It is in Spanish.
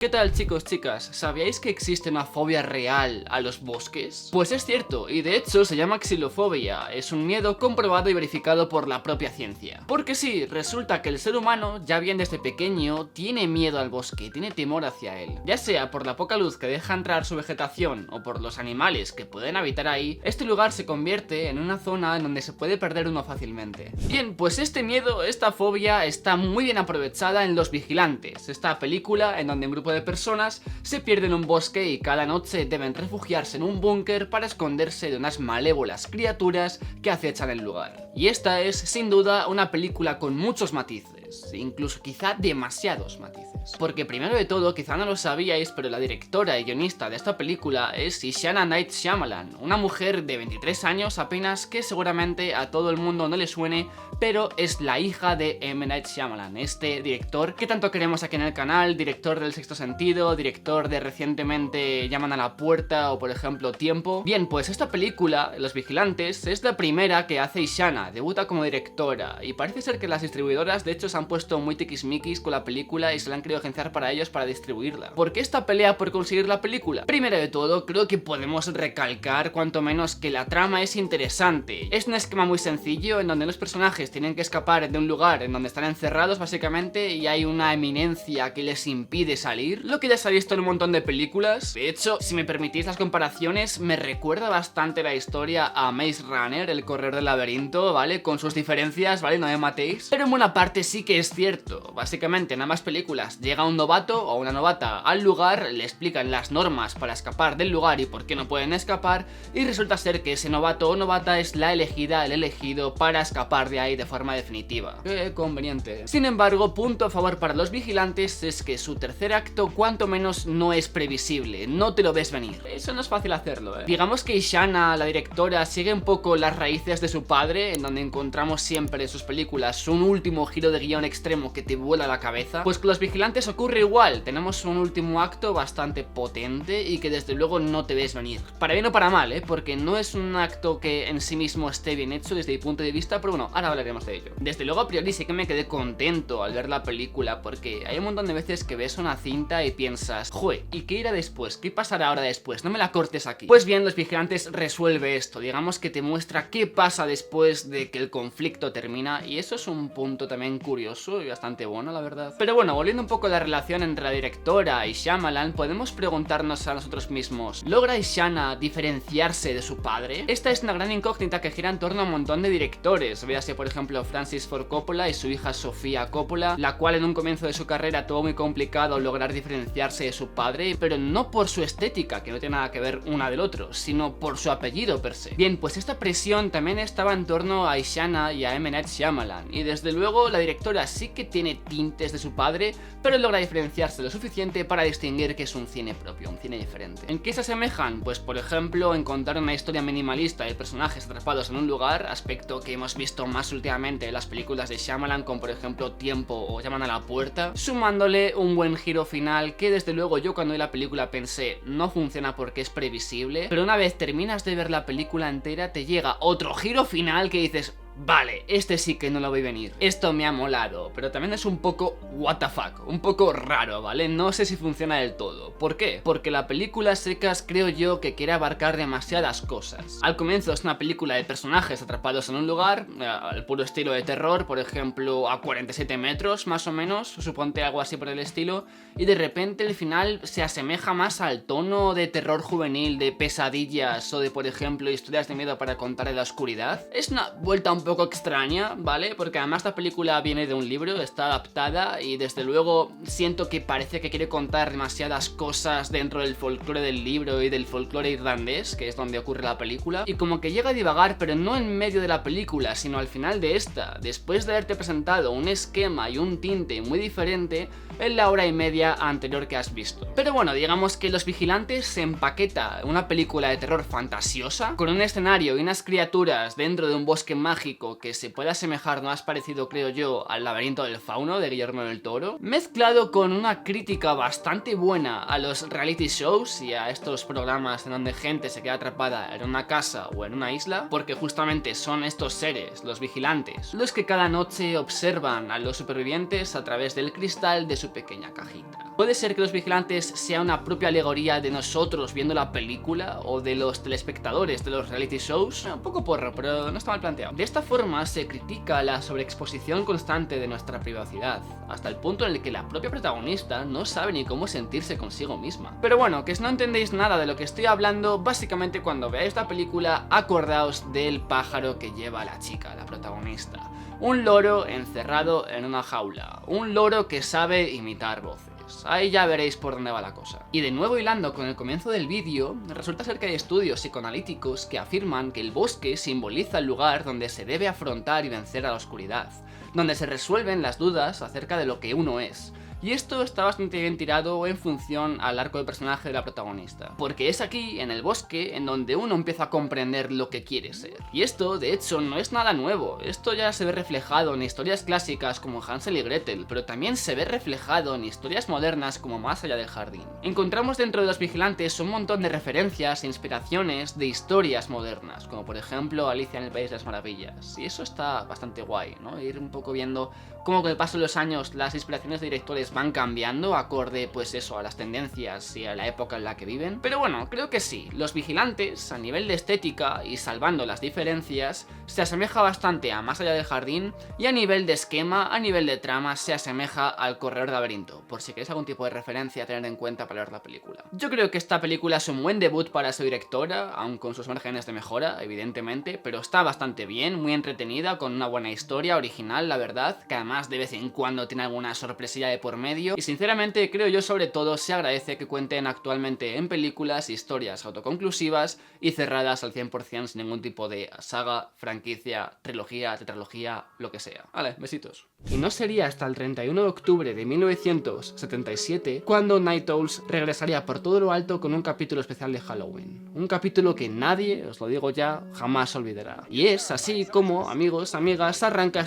¿Qué tal, chicos, chicas? ¿Sabíais que existe una fobia real a los bosques? Pues es cierto, y de hecho se llama xilofobia, es un miedo comprobado y verificado por la propia ciencia. Porque sí, resulta que el ser humano, ya bien desde pequeño, tiene miedo al bosque, tiene temor hacia él. Ya sea por la poca luz que deja entrar su vegetación o por los animales que pueden habitar ahí, este lugar se convierte en una zona en donde se puede perder uno fácilmente. Bien, pues este miedo, esta fobia, está muy bien aprovechada en Los Vigilantes, esta película en donde un grupo de personas se pierden en un bosque y cada noche deben refugiarse en un búnker para esconderse de unas malévolas criaturas que acechan el lugar. Y esta es, sin duda, una película con muchos matices, incluso quizá demasiados matices. Porque primero de todo, quizá no lo sabíais, pero la directora y guionista de esta película es Ishana Night Shyamalan, una mujer de 23 años apenas que seguramente a todo el mundo no le suene, pero es la hija de M. Night Shyamalan, este director que tanto queremos aquí en el canal, director del Sexto Sentido, director de recientemente Llaman a la Puerta o por ejemplo Tiempo. Bien, pues esta película, Los Vigilantes, es la primera que hace Ishana, debuta como directora y parece ser que las distribuidoras de hecho se han puesto muy tiquismiquis con la película y se la han querido agenciar para ellos para distribuirla. ¿Por qué esta pelea por conseguir la película? Primero de todo, creo que podemos recalcar cuanto menos que la trama es interesante. Es un esquema muy sencillo en donde los personajes tienen que escapar de un lugar en donde están encerrados básicamente y hay una eminencia que les impide salir, lo que ya se ha visto en un montón de películas. De hecho, si me permitís las comparaciones, me recuerda bastante la historia a Maze Runner, el corredor del laberinto, ¿vale? Con sus diferencias, ¿vale? No me matéis. Pero en buena parte sí que es cierto. Básicamente en ambas películas llega un novato o una novata al lugar, le explican las normas para escapar del lugar y por qué no pueden escapar, y resulta ser que ese novato o novata es la elegida, el elegido para escapar de ahí de forma definitiva. Qué conveniente. Sin embargo, punto a favor para Los Vigilantes es que su tercer acto cuanto menos no es previsible, no te lo ves venir. Eso no es fácil hacerlo, Digamos que Ishana, la directora, sigue un poco las raíces de su padre, en donde encontramos siempre en sus películas un último giro de guión extremo que te vuela la cabeza. Pues con Los Vigilantes ocurre igual, tenemos un último acto bastante potente y que desde luego no te ves venir. Para bien o para mal, porque no es un acto que en sí mismo esté bien hecho desde mi punto de vista, pero bueno, ahora hablaremos de ello. Desde luego a priori sí que me quedé contento al ver la película, porque hay un montón de veces que ves una cinta y piensas, joder, ¿y qué irá después? ¿Qué pasará ahora después? No me la cortes aquí. Pues bien, Los Vigilantes resuelve esto, digamos que te muestra qué pasa después de que el conflicto termina, y eso es un punto también curioso y bastante bueno, la verdad. Pero bueno, volviendo un poco a la relación entre la directora y Shyamalan, podemos preguntarnos a nosotros mismos, ¿logra Ishana diferenciarse de su padre? Esta es una gran incógnita que gira en torno a un montón de directores, véase por ejemplo Francis Ford Coppola y su hija Sofía Coppola, la cual en un comienzo de su carrera tuvo muy complicado lograr diferenciarse de su padre, pero no por su estética, que no tiene nada que ver una del otro, sino por su apellido per se. Bien, pues esta presión también estaba en torno a Ishana y a M. Night Shyamalan, y desde luego la directora sí que tiene tintes de su padre, pero logra diferenciarse lo suficiente para distinguir que es un cine propio, un cine diferente. ¿En qué se asemejan? Pues por ejemplo en contar una historia minimalista de personajes atrapados en un lugar, aspecto que hemos visto más últimamente en las películas de Shyamalan, como por ejemplo Tiempo o Llaman a la Puerta, sumándole un buen giro final que desde luego yo cuando vi la película pensé no funciona porque es previsible, pero una vez terminas de ver la película entera te llega otro giro final que dices, vale, este sí que no lo voy a venir. Esto me ha molado, pero también es un poco what the fuck, un poco raro, ¿vale? No sé si funciona del todo. ¿Por qué? Porque la película secas creo yo que quiere abarcar demasiadas cosas. Al comienzo es una película de personajes atrapados en un lugar, al puro estilo de terror, por ejemplo a 47 metros más o menos, suponte algo así por el estilo, y de repente el final se asemeja más al tono de terror juvenil, de pesadillas o de por ejemplo historias de miedo para contar en la oscuridad. Es una vuelta un poco extraña, ¿vale? Porque además la película viene de un libro, está adaptada y desde luego siento que parece que quiere contar demasiadas cosas dentro del folclore del libro y del folclore irlandés, que es donde ocurre la película, y como que llega a divagar, pero no en medio de la película, sino al final de esta, después de haberte presentado un esquema y un tinte muy diferente en la hora y media anterior que has visto. Pero bueno, digamos que Los Vigilantes se empaqueta una película de terror fantasiosa, con un escenario y unas criaturas dentro de un bosque mágico que se puede asemejar más parecido, creo yo, al Laberinto del Fauno de Guillermo del Toro, mezclado con una crítica bastante buena a los reality shows y a estos programas en donde gente se queda atrapada en una casa o en una isla, porque justamente son estos seres, los vigilantes, los que cada noche observan a los supervivientes a través del cristal de su pequeña cajita. Puede ser que los vigilantes sea una propia alegoría de nosotros viendo la película o de los telespectadores de los reality shows. Un poco porro, pero no está mal planteado. De esta forma se critica la sobreexposición constante de nuestra privacidad, hasta el punto en el que la propia protagonista no sabe ni cómo sentirse consigo misma. Pero bueno, que si no entendéis nada de lo que estoy hablando, básicamente cuando veáis la película acordaos del pájaro que lleva a la chica, la protagonista. Un loro encerrado en una jaula, un loro que sabe imitar voces. Ahí ya veréis por dónde va la cosa. Y de nuevo hilando con el comienzo del vídeo, resulta ser que hay estudios psicoanalíticos que afirman que el bosque simboliza el lugar donde se debe afrontar y vencer a la oscuridad, donde se resuelven las dudas acerca de lo que uno es. Y esto está bastante bien tirado en función al arco de personaje de la protagonista, porque es aquí, en el bosque, en donde uno empieza a comprender lo que quiere ser. Y esto, de hecho, no es nada nuevo, esto ya se ve reflejado en historias clásicas como Hansel y Gretel, pero también se ve reflejado en historias modernas como Más allá del jardín. Encontramos dentro de los vigilantes un montón de referencias e inspiraciones de historias modernas, como por ejemplo Alicia en el País de las Maravillas, y eso está bastante guay, ¿no? Ir un poco viendo cómo con el paso de los años las inspiraciones de directores van cambiando acorde pues eso a las tendencias y a la época en la que viven. Pero bueno, creo que sí, Los Vigilantes a nivel de estética y salvando las diferencias se asemeja bastante a Más allá del jardín y a nivel de esquema, a nivel de trama se asemeja al Corredor del laberinto, por si queréis algún tipo de referencia a tener en cuenta para ver la película. Yo creo que esta película es un buen debut para su directora, aun con sus márgenes de mejora, evidentemente, pero está bastante bien, muy entretenida, con una buena historia original, la verdad, que además de vez en cuando tiene alguna sorpresilla de por medio, y sinceramente creo yo sobre todo se agradece que cuenten actualmente en películas historias autoconclusivas y cerradas al 100% sin ningún tipo de saga, franquicia, trilogía, tetralogía, lo que sea. Vale, besitos. Y no sería hasta el 31 de octubre de 1977 cuando Night Owls regresaría por todo lo alto con un capítulo especial de Halloween. Un capítulo que nadie, os lo digo ya, jamás olvidará. Y es así como, amigos, amigas, arranca